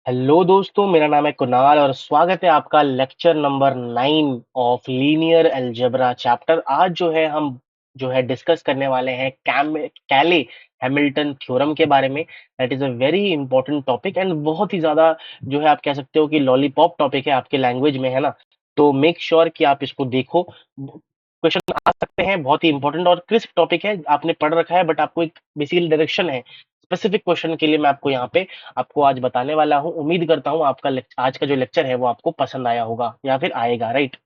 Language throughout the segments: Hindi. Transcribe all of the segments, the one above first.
हेलो दोस्तों, मेरा नाम है कुणाल और स्वागत है आपका lecture number 9 of linear algebra chapter. आज हम डिस्कस करने वाले हैं कैले हैमिल्टन थ्योरम के बारे में। That is a very important topic and बहुत ही ज्यादा आप कह सकते हो कि लॉलीपॉप टॉपिक है आपके लैंग्वेज में, है ना। तो मेक श्योर कि आप इसको देखो। क्वेश्चन आ सकते हैं, बहुत ही इंपॉर्टेंट और क्रिस्प टॉपिक है, आपने पढ़ रखा है बट आपको एक बेसिकली डायरेक्शन है। स्पेसिफिक क्वेश्चन के लिए मैं आपको यहाँ पे आपको आज बताने वाला हूँ। उम्मीद करता हूँ आपका आज का जो लेक्चर है वो आपको पसंद आया होगा या फिर आएगा, राइट।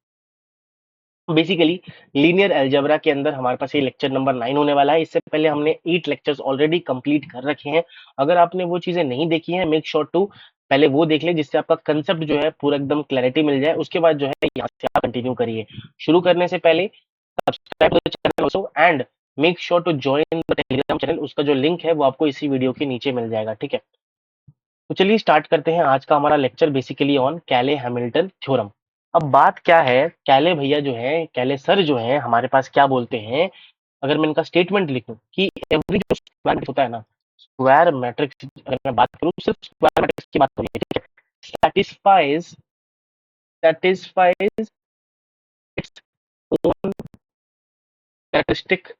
बेसिकली लीनियर अलजेब्रा के अंदर हमारे पास ये लेक्चर नंबर 9 होने वाला है। इससे पहले हमने 8 लेक्चर्स ऑलरेडी कंप्लीट कर रखे हैं। अगर आपने वो चीजें नहीं देखी हैं, मेक श्योर टू पहले वो देख ले, जिससे आपका कंसेप्ट पूरा एकदम क्लैरिटी मिल जाए। उसके बाद यहाँ से आप कंटिन्यू करिए। शुरू करने से पहले subscribe to the channel also and make sure to join the Telegram channel. उसका जो लिंक है वो आपको इसी वीडियो के नीचे मिल जाएगा, ठीक है। तो चलिए स्टार्ट करते हैं आज का हमारा लेक्चर बेसिकली ऑन कैले हैमिल्टन थ्योरम। अब बात क्या है, कैले भैया कैले सर हमारे पास क्या बोलते हैं। अगर मैं इनका स्टेटमेंट लिखूं कि एवरी जो स्क्वायर मैट्रिक्स होता है ना, स्क्वायर मैट्रिक्स अगर मैं बात करूं, सिर्फ स्क्वायर मैट्रिक्स की बात करूं, ठीक है। satisfies satisfies its own characteristic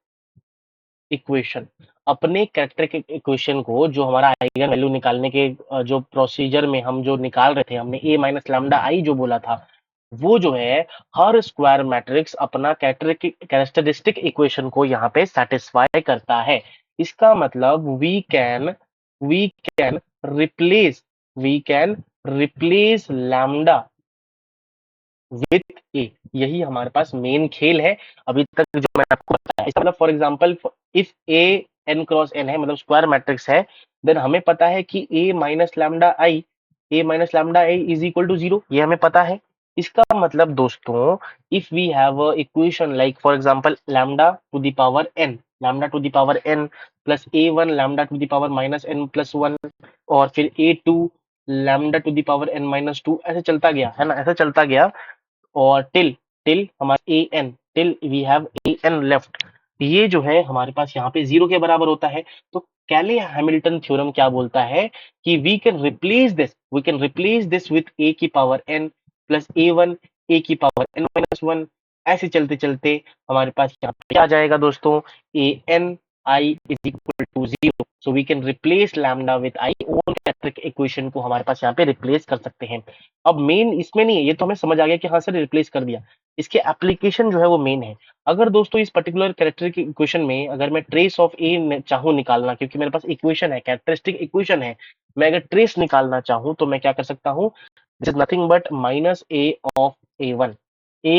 equation. अपने कैरेक्टरिस्टिक इक्वेशन को, जो हमारा आइगन वैल्यू निकालने के जो प्रोसीजर में हम जो निकाल रहे थे, हमने ए माइनस लैम्डा आई जो बोला था, वो हर स्क्वायर मैट्रिक्स अपना कैरेक्टरिस्टिक इक्वेशन को यहाँ पे सेटिस्फाई करता है। इसका मतलब we can replace we can replace lambda with A. यही हमारे पास मेन खेल है अभी तक जो मैंने आपको बताया। इसका मतलब for example, if A n cross n है, मतलब स्क्वायर मैट्रिक्स है, देन हमें पता है कि A minus lambda I is equal to 0, ये हमें पता है। इसका मतलब दोस्तों, if we have a equation like for example lambda to the power n plus A one lambda to the power minus n plus one, और फिर A two lambda to the power n minus two, ऐसे चलता गया, है ना, ऐसे चलता गया। और टिल टिल हमारा A n, till we have A n left, ये हमारे पास यहाँ पे 0 के बराबर होता है। तो कैले हैमिल्टन थ्योरम क्या बोलता है कि we can replace this with A की power n plus A one A की पावर एन माइनस वन। ऐसे चलते चलते हमारे पास यहाँ पे क्या आ जाएगा दोस्तों, A n I is equal to 0। So we can replace lambda with I, own characteristic equation को हमारे पास यहाँ पे रिप्लेस कर सकते हैं। अब मेन इसमें नहीं है, ये तो हमें समझ आ गया कि हाँ सर रिप्लेस कर दिया। इसके एप्लीकेशन वो मेन है। अगर दोस्तों इस पर्टिकुलर कैरेक्टरिस्टिक इक्वेशन में अगर मैं ट्रेस ऑफ ए चाहूँ निकालना, क्योंकि मेरे पास इक्वेशन है, कैरेक्टरिस्टिक इक्वेशन है, मैं अगर ट्रेस निकालना चाहूँ तो मैं क्या कर सकता हूँ, this is nothing but minus A of A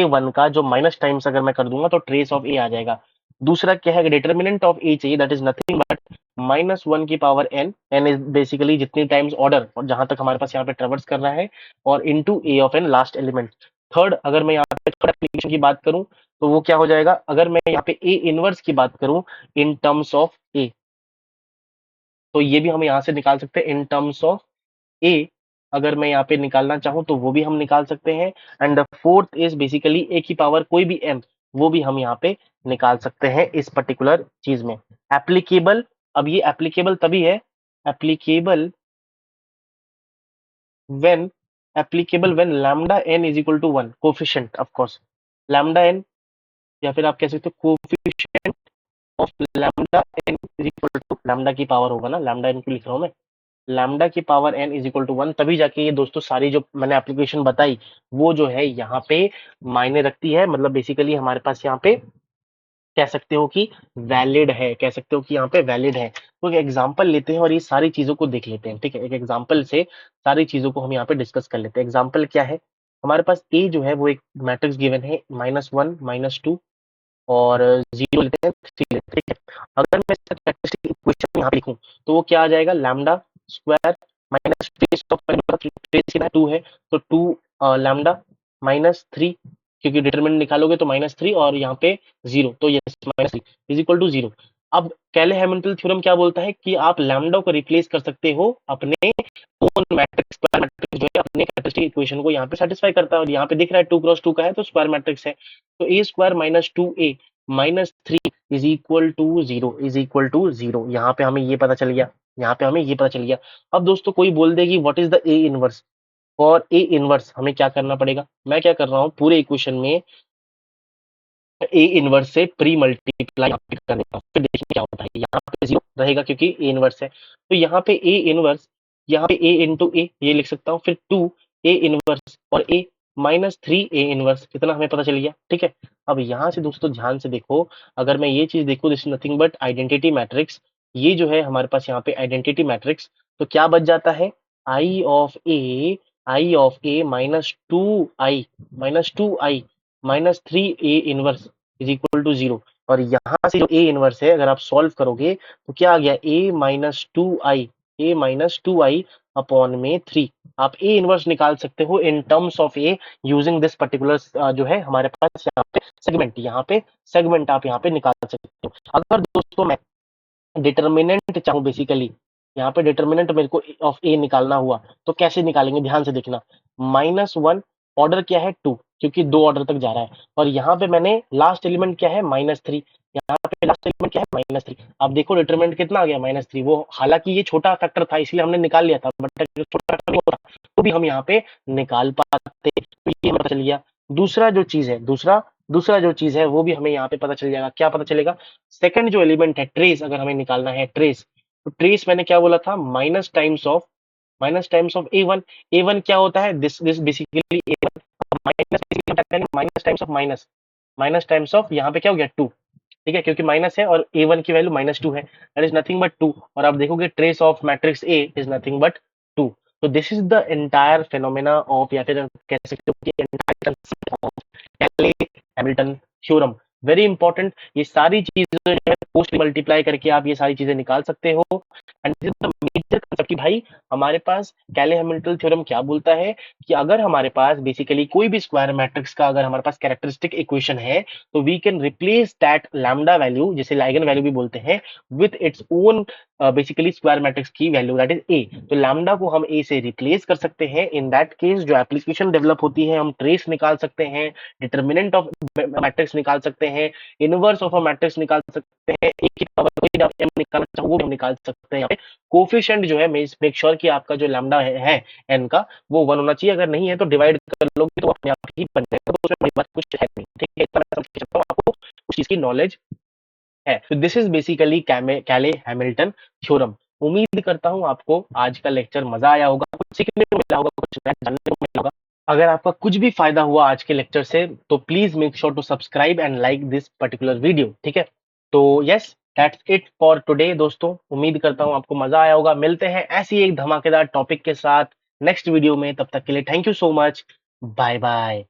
one का जो माइनस टाइम्स अगर मैं कर दूंगा तो ट्रेस ऑफ ए आ जाएगा। दूसरा क्या है, डिटर्मिनेंट ऑफ ए चाहिए, that is nothing but minus one की power n, n is basically जितनी टाइम्स ऑर्डर और जहां तक हमारे पास यहाँ पे ट्रेवर्स करना है, और into A of n last element. Third, अगर मैं यहाँ पे थर्ड एप्लीकेशन की बात करूं तो वो क्या हो जाएगा, अगर मैं यहाँ पे ए इनवर्स की बात करूं इन टर्म्स ऑफ ए, तो ये भी हम यहाँ से निकाल सकते हैं इन टर्म्स ऑफ ए। अगर मैं यहाँ पे निकालना चाहूँ तो वो भी हम निकाल सकते हैं। And the fourth is basically A की पावर कोई भी एम, वो भी हम यहाँ पे निकाल सकते हैं इस पर्टिकुलर चीज में। एप्लीकेबल, अब ये एप्लीकेबल तभी है, applicable when applicable when lambda n is equal to 1, coefficient of course lambda n, या फिर आप कह सकते हो coefficient of lambda n is equal to, lambda की पावर होगा ना, lambda n को लिख रहा हूं मैं, lambda की power n is equal to 1, तभी जाके ये दोस्तों सारी जो मैंने एप्लीकेशन बताई वो यहाँ पे मायने रखती है। मतलब बेसिकली हमारे पास यहाँ पे कह सकते हो कि वैलिड है, कह सकते हो कि यहाँ पे वैलिड है। तो एक एग्जांपल लेते हैं और ये सारी चीजों को देख लेते हैं, ठीक है। एक एग्जांपल से सारी चीजों को हम यहाँ पे डिस्कस कर लेते हैं। एग्जांपल क्या है, हमारे पास ए वो एक मैट्रिक्स गिवन है माइनस वन माइनस टू और जीरो लेते हैं, थ्री लेते हैं, ठीक है। अगर मैं इसका कैरेक्टरिस्टिक इक्वेशन यहाँ पे लिखूं तो वो क्या आ जाएगा, lambda square minus trace of trace कितना टू है, तो टू लैम्डा माइनस थ्री, क्योंकि डिटरमिनेंट निकालोगे तो माइनस थ्री और यहाँ पे जीरो, तो yes minus three is equal to zero. अब कैले हैमिल्टन थ्योरम क्या बोलता है कि आप लैम्डा को रिप्लेस कर सकते हो अपने ओन मैट्रिक्स, स्क्वायर मैट्रिक्स अपने कैरेक्टरिस्टिक इक्वेशन को यहाँ पे सेटिस्फाई करता है। और यहाँ पे दिख रहा है टू क्रॉस टू का है तो स्क्वायर मैट्रिक्स है, तो A square minus two A minus three is equal to zero, is equal to zero. यहाँ पे हमें ये पता चल गया, यहाँ पे हमें ये पता चल गया। अब दोस्तों कोई बोल दे कि what is the A inverse, for A inverse हमें क्या करना पड़ेगा। मैं क्या कर रहा हूँ, पूरे इक्वेशन में ए इनवर्स से प्री मल्टीप्लाई कर देता हूँ, फिर देखिए क्या होता है। यहाँ पे जीरो रहेगा क्योंकि ए इनवर्स है, तो यहाँ पे ए इनवर्स, यहाँ पे ए इंटू ए ये लिख सकता हूँ, फिर टू ए इनवर्स और ए माइनस थ्री ए इनवर्स, कितना हमें पता चल गया। ठीक है, अब यहाँ से दोस्तों ध्यान से देखो, अगर मैं ये चीज देखूँ, this is nothing but identity matrix. ये जो है हमारे पास यहाँ पे आइडेंटिटी मैट्रिक्स, तो क्या बच जाता है, I of A minus two I minus three A inverse is equal to zero. और यहां से जो ए इनवर्स है, अगर आप सॉल्व करोगे तो क्या आ गया, ए माइनस टू आई अपॉन में थ्री। आप ए इनवर्स निकाल सकते हो in terms of A using this particular जो है हमारे पास यहाँ पे सेगमेंट आप यहाँ पे निकाल सकते हो। अगर दोस्तों मैं डिटर्मिनेंट चाहूँ बेसिकली, यहाँ पे डिटर्मिनेंट मेरे को ऑफ ए निकालना हुआ, तो कैसे निकालेंगे, ध्यान से देखना। माइनस वन, ऑर्डर क्या है टू, क्योंकि दो ऑर्डर तक जा रहा है, और यहाँ पे मैंने लास्ट एलिमेंट क्या है, माइनस थ्री। यहाँ पे लास्ट एलिमेंट क्या है, माइनस थ्री। आप देखो डिटरमिनेंट कितना आ गया, माइनस थ्री। वो हालांकि ये छोटा फैक्टर था इसलिए हमने निकाल लिया था, बट छोटा फैक्टर नहीं होता तो भी हम यहाँ पे निकाल पाते, तो ये पता चल गया। दूसरा जो चीज है, दूसरा दूसरा जो चीज है वो भी हमें यहाँ पे पता चल जाएगा। क्या पता चलेगा, सेकंड जो एलिमेंट है ट्रेस, अगर हमें निकालना है ट्रेस, तो ट्रेस मैंने क्या बोला था, minus times of A one क्या होता है, this this basically A one, minus times of minus, minus times of यहाँ पे क्या हो गया टू। ठीक है, क्योंकि माइनस है और ए वन की वैल्यू माइनस टू है, that is nothing but two. और आप देखोगे trace of matrix A is nothing but two. तो this is the entire phenomena of, या फिर कह सकते हो कि entire concept of Cayley Hamilton theorem. Very important, ये सारी चीजें जो है पोस्ट मल्टीप्लाई करके आप ये सारी चीजें निकाल सकते हो। And this is the major concept कि भाई हमारे पास कैले हैमिल्टन थ्योरम क्या बोलता है, कि अगर हमारे पास बेसिकली कोई भी स्क्वायर मैट्रिक्स का अगर हमारे पास कैरेक्टरिस्टिक इक्वेशन है, तो we can replace that lambda value, जिसे लाइगन वैल्यू भी बोलते हैं, with its own basically square matrix की वैल्यू दैट इज ए। तो लैम्डा को हम ए से रिप्लेस कर सकते हैं। इन दैट केस जो एप्लीकेशन डेवलप होती है, हम ट्रेस निकाल सकते हैं, डिटर्मिनेंट ऑफ मैट्रिक्स निकाल सकते हैं, इनवर्स ऑफ अ मैट्रिक्स निकाल सकते हैं, ए की पावर कोई आप m निकालना चाहो वो भी हम निकाल सकते हैं। यहाँ पे कोफिशिएंट जो है मेक श्योर कि आपका जो लैम्डा है एन का, वो वन होना चाहिए। अगर नहीं है तो डिवाइड कर लोगे तो अपने आप ही बन जाएगा, तो उसमें बड़ी बात कुछ है नहीं। ठीक है, इतना समझ के चलता हूं, आपको उस चीज की नॉलेज है। तो दिस इज बेसिकली कैले हैमिल्टन थ्योरम। उम्मीद करता हूं आपको आज का लेक्चर मजा आया होगा, कुछ सीखने को मिला होगा, कुछ नया जानने को मिला होगा। अगर आपका कुछ भी फायदा हुआ आज के लेक्चर से, तो please make sure to subscribe and like this particular video. ठीक है, तो yes, that's it for today दोस्तों। उम्मीद करता हूं आपको मजा आया होगा। मिलते हैं ऐसी एक धमाकेदार टॉपिक के साथ नेक्स्ट वीडियो में, तब तक के लिए thank you so much, bye bye.